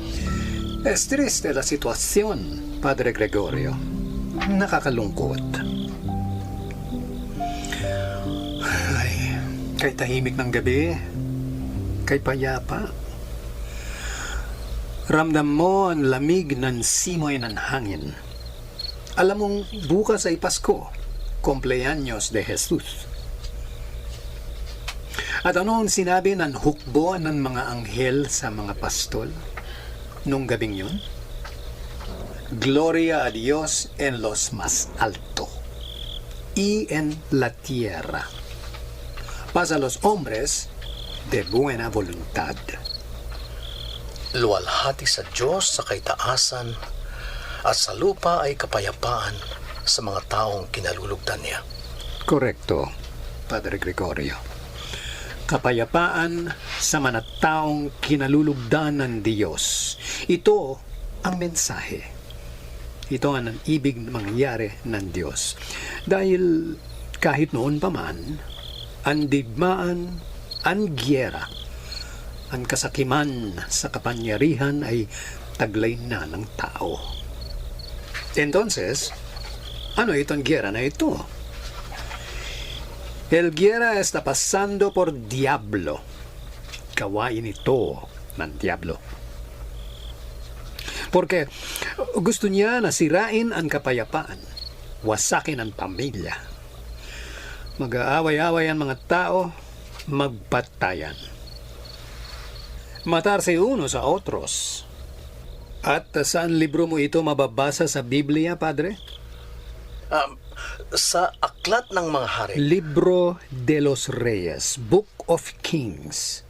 Es triste la situación, Padre Gregorio. Nakakalungkot. Ay, kay tahimik ng gabi, kay payapa. Ramdam mo ang lamig ng simoy ng hangin. Alam mong bukas ay Pasko, kumpleaños de Jesus. At ano ang sinabi ng hukbo ng mga anghel sa mga pastol nung gabing yun? Gloria a Dios en los más alto y en la tierra. Paz a los hombres de buena voluntad. Luwalhati sa Diyos sa kaitaasan at sa lupa ay kapayapaan sa mga taong kinalulugdan niya. Korekto, Padre Gregorio. Kapayapaan sa manataong kinalulugdan ng Diyos. Ito ang mensahe. Ito ang ibig mangyari ng Diyos. Dahil kahit noon pa man, ang digmaan, ang giyera, ang kasakiman sa kapangyarihan ay taglay na ng tao. Entonces, ano itong giyera na ito? El guerra está pasando por diablo. Gawain ito ng diablo. Porque gusto niya na sirain ang kapayapaan, wasakin ang pamilya. Mag-aaway-away ang mga tao, magpatayan. Matarse uno sa otros. At saan libro mo ito mababasa sa Biblia, Padre? Sa Aklat ng Mga Hari. Libro de los Reyes, Book of Kings.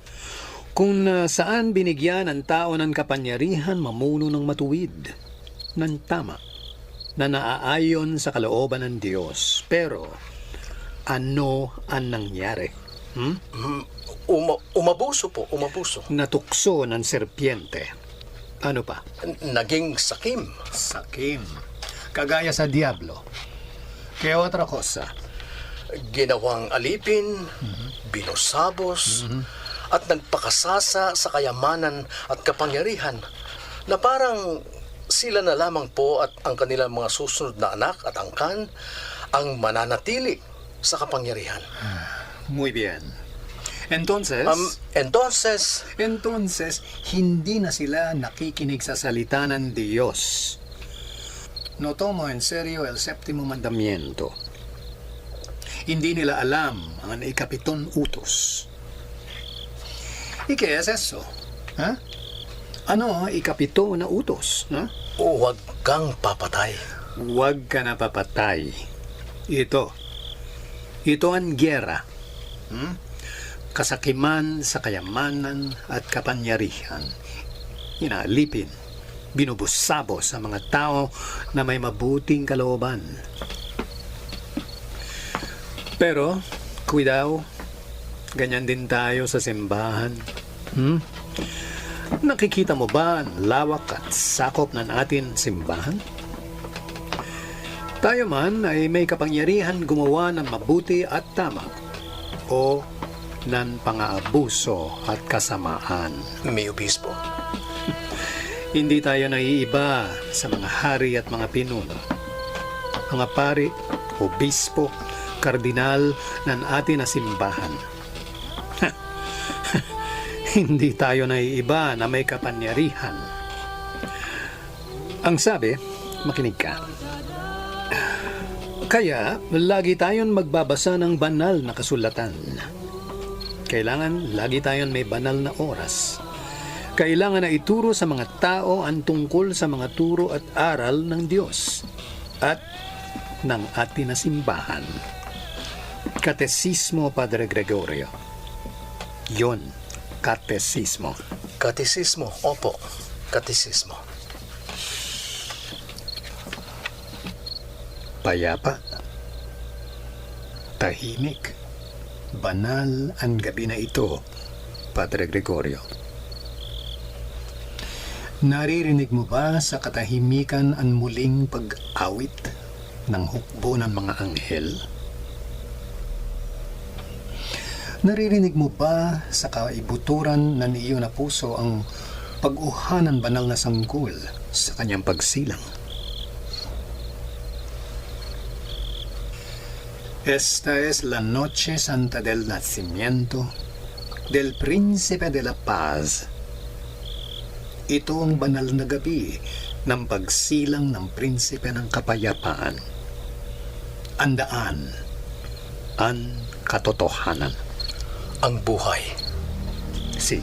Kung saan binigyan ng tao ng kapangyarihan mamuno ng matuwid, ng tama, na naaayon sa kalooban ng Diyos. Pero, ano ang nangyari? Umabuso po, umabuso. Natukso ng serpiente. Ano pa? Naging sakim. Sakim. Kagaya sa diablo. Kaya otra cosa? Ginawang alipin, binusabos, at nagpakasasa sa kayamanan at kapangyarihan na parang sila na lamang po at ang kanilang mga susunod na anak at angkan ang mananatili sa kapangyarihan. Muy bien. Entonces, hindi na sila nakikinig sa salita ng Diyos. No tomo en serio el séptimo mandamiento. Hindi nila alam ang ikapitong utos. ¿Y qué es eso? ¿Ha? Ano ang ikapito na utos? Ha? Huwag kang papatay. Huwag ka na papatay. Ito ang giyera. Kasakiman sa kayamanan at kapangyarihan. Inaalipin, binubusabos sa mga tao na may mabuting kalooban. Pero, kuidao, ganyan din tayo sa simbahan. Nakikita mo ba ang lawak at sakop ng ating simbahan? Tayo man ay may kapangyarihan gumawa ng mabuti at tama o ng pang-aabuso at kasamaan. Mi obispo. Hindi tayo naiiba sa mga hari at mga pinuno. Mga pari, obispo, kardinal ng ating na simbahan. Hindi tayo naiiba na may kapangyarihan. Ang sabi, makinig ka. Kaya, lagi tayon magbabasa ng banal na kasulatan. Kailangan lagi tayon may banal na oras. Kailangan na ituro sa mga tao ang tungkol sa mga turo at aral ng Diyos at ng ating na simbahan. Katesismo, Padre Gregorio. Yon, katesismo. Katesismo, opo, katesismo. Payapa, tahimik, banal ang gabi na ito, Padre Gregorio. Naririnig mo ba sa katahimikan ang muling pag-awit ng hukbo ng mga anghel? Naririnig mo ba sa kaibuturan ng iyo na puso ang pag-uhanan banal na sanggol sa kanyang pagsilang? Esta es la noche santa del nacimiento del Príncipe de la Paz. Ito ang banal na gabi ng pagsilang ng Prinsipe ng Kapayapaan. Ang daan, ang katotohanan. Ang buhay. Si.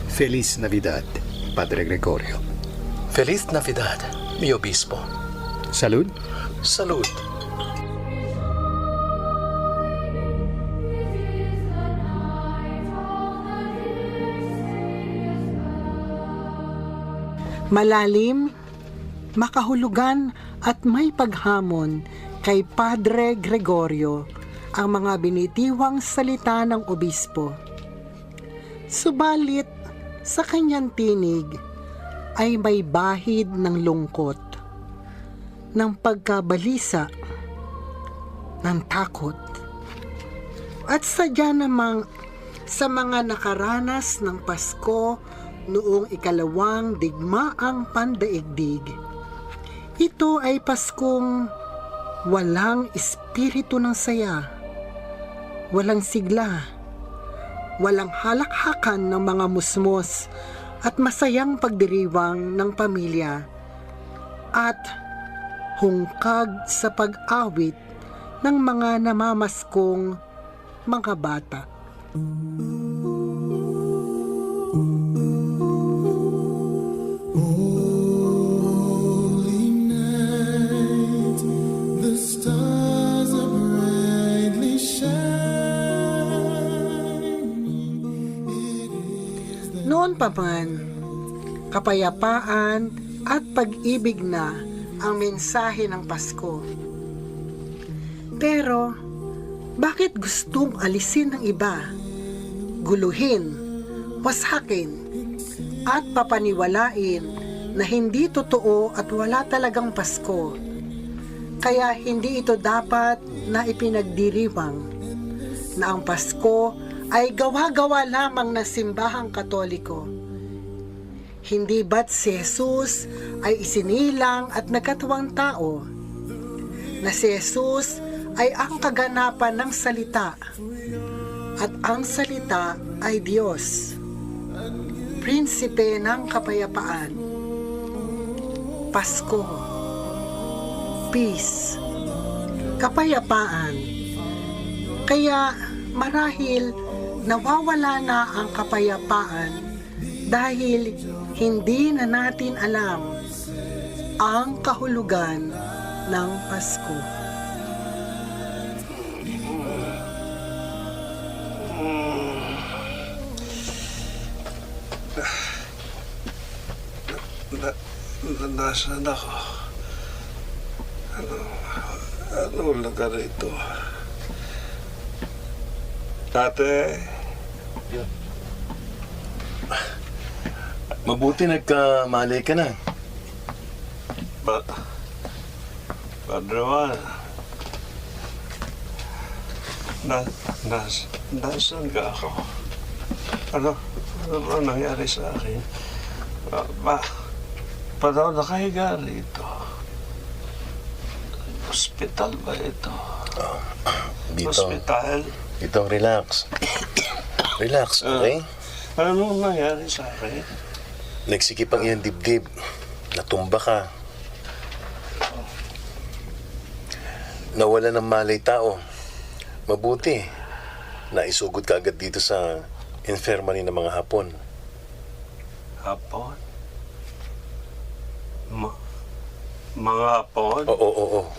Feliz Navidad, Padre Gregorio. Feliz Navidad, mi obispo. Salud. Salud. Malalim, makahulugan at may paghamon, kay Padre Gregorio ang mga binitiwang salita ng obispo. Subalit, sa kanyang tinig ay may bahid ng lungkot, ng pagkabalisa, ng takot. At sadya namang sa mga nakaranas ng Pasko noong ikalawang digmaang pandaigdig, ito ay Paskong walang espiritu ng saya, walang sigla, walang halakhakan ng mga musmos at masayang pagdiriwang ng pamilya, at hungkag sa pag-awit ng mga namamaskong mga bata. Noon pa man, kapayapaan at pag-ibig na ang mensahe ng Pasko. Pero, bakit gustong alisin ng iba, guluhin, wasakin, at papaniwalain na hindi totoo at wala talagang Pasko? Kaya hindi ito dapat na ipinagdiriwang na ang Pasko ay gawa-gawa lamang ng simbahang Katoliko. Hindi ba't si Jesus ay isinilang at nagkatawang tao? Na si Jesus ay ang kaganapan ng salita, at ang salita ay Diyos, prinsipe ng kapayapaan. Pasko, peace, kapayapaan. Kaya marahil nawawala na ang kapayapaan dahil hindi na natin alam ang kahulugan ng Pasko. Nasaan ako? Ano lugar ito? Ate? Mabuti nagkamalay ka na. Padre Juan, nasaan ka ako? Ano ba nangyari sa akin? Pa daw nakahiga rito? Hospital ba ito? Dito. Hospital? Dito, relax. Relax, okay? Ano nangyari sa akin? Nagsikip ang iyong dibdib. Natumba ka. Nawala ng malay tao. Mabuti. Naisugod ka agad dito sa infirmary ng mga Hapon. Hapon? Mga Hapon? Oo.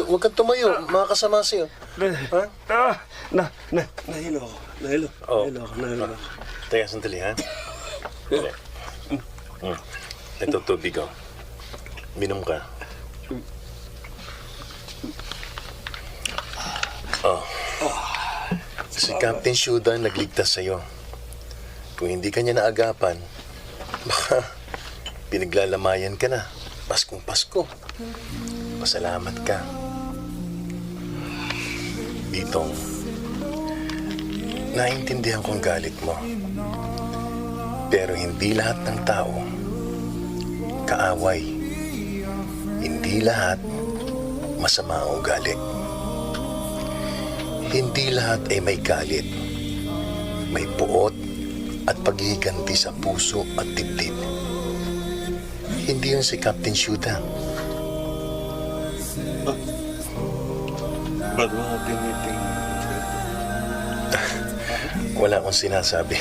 Huwag kang tumayo. Mga kasama sa'yo. Nahilo ako. Teka, sandali, ha? Ito, tubig, oh. Minom ka. Si Captain Shuda nagligtas sa'yo. Kung hindi ka niya naagapan, baka pinaglalamayan ka na. Paskong Pasko. Pasalamat ka. Ditong, naintindihan kong galit mo. Pero hindi lahat ng tao kaaway. Hindi lahat masama ang ugali. Hindi lahat ay may galit. May puot at paghihiganti sa puso at dibdib. Hindi yun si Captain Shuda. Ba't mga tinitingin? Wala akong sinasabi.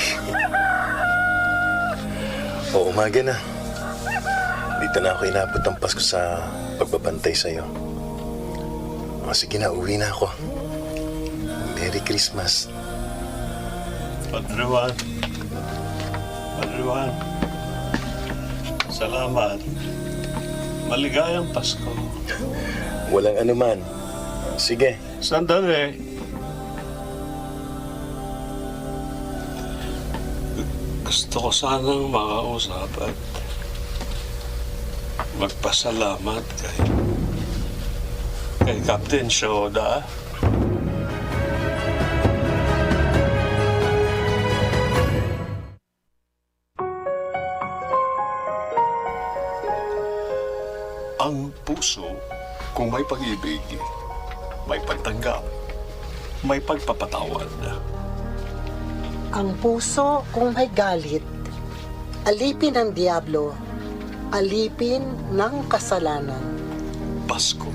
Umaga na. Dito na ako inabot ang Pasko sa pagbabantay sa'yo. Sige na, uwi na ako. Merry Christmas. Padre Juan. Salamat. Maligayang Pasko. Walang anuman. Sige. Sandali. Gusto ko sanang makausap at magpasalamat kay Captain Shoda. Ang puso, kung may pag-ibig, may pagtanggap, may pagpapatawad. Ang puso kung may galit, alipin ng diablo, alipin ng kasalanan. Pasko.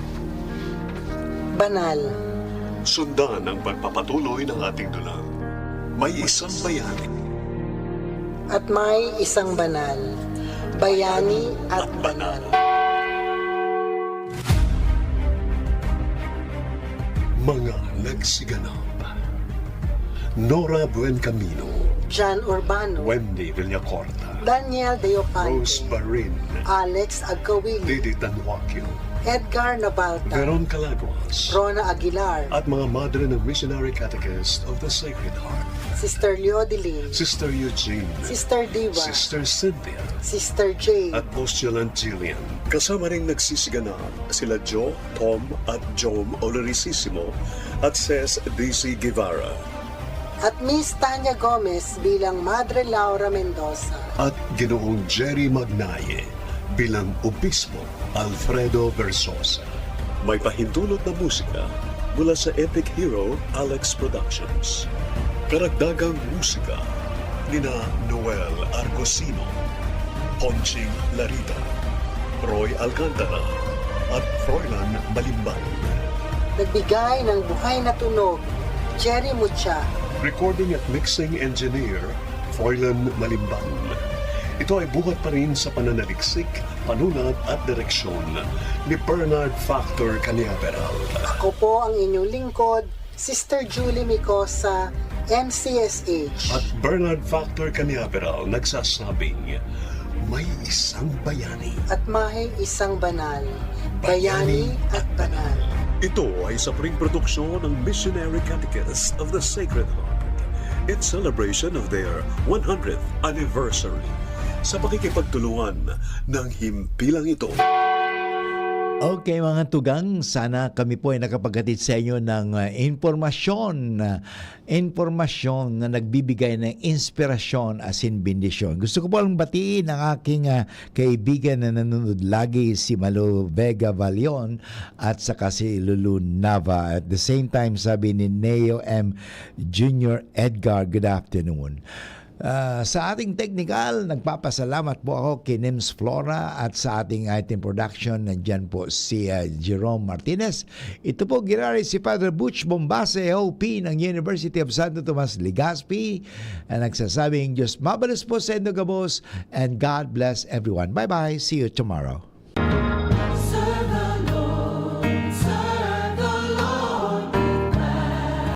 Banal. Sundan ang pagpapatuloy ng ating dulang. May isang bayani. At may isang banal. Bayani at banal. Mga nagsiganap. Nora Buencamino, John Urbano, Wendy Villacorta, Daniel Deopante, Rose Barin, Alex Agkawili, Didi Tanwakyo, Edgar Nabalta, Veron Calaguas, Rona Aguilar, at mga madre ng Missionary Catechist of the Sacred Heart, Sister Leodilin, Sister Eugene, Sister Diva, Sister Cynthia, Sister Jane, at Postulant Jillian. Kasama ring nagsisiganap sila Joe, Tom at Jom Olorisissimo at Ces DC Guevara. at Miss Tanya Gomez bilang Madre Laura Mendoza. At Ginoong Jerry Magnaye bilang Obispo Alfredo Versosa. May pahintulot na musika mula sa epic hero Alex Productions. Karagdagang musika nina Noel Argosino, Ponching Larita, Roy Alcantara at Froilan Malimbang. Nagbigay ng buhay na tunog, Jerry Mucha. Recording at mixing engineer, Froilan Malimbang. Ito ay buhat pa rin sa pananaliksik, panulat at direksyon ni Bernard Factor Caniaveral. Ako po ang inyong lingkod, Sister Julie Micosa, MCSH. At Bernard Factor Caniaveral nagsasabing, may isang bayani. At may isang banal, bayani at banal. Ito ay sa produksyon ng Missionary Catechist of the Sacred Heart. It's celebration of their 100th anniversary sa pakikipagtulungan ng himpilang ito. Okay mga tugang, sana kami po ay nakapaghatid sa inyo ng informasyon na nagbibigay ng inspirasyon as in bendisyon. Gusto ko po lang batiin ang aking kaibigan na nanonood lagi, si Malo Vega Valion at saka si Lulu Nava. At the same time, sabi ni Neo M. Jr. Edgar, good afternoon. Sa ating technical, nagpapasalamat po ako kay Nims Flora at sa ating item production, nandyan po si Jerome Martinez. Ito po ginari si Father Butch Bombase, OP ng University of Santo Tomas, Legazpi, na nagsasabing Diyos mabalos po sa Endogabos and God bless everyone. Bye-bye. See you tomorrow.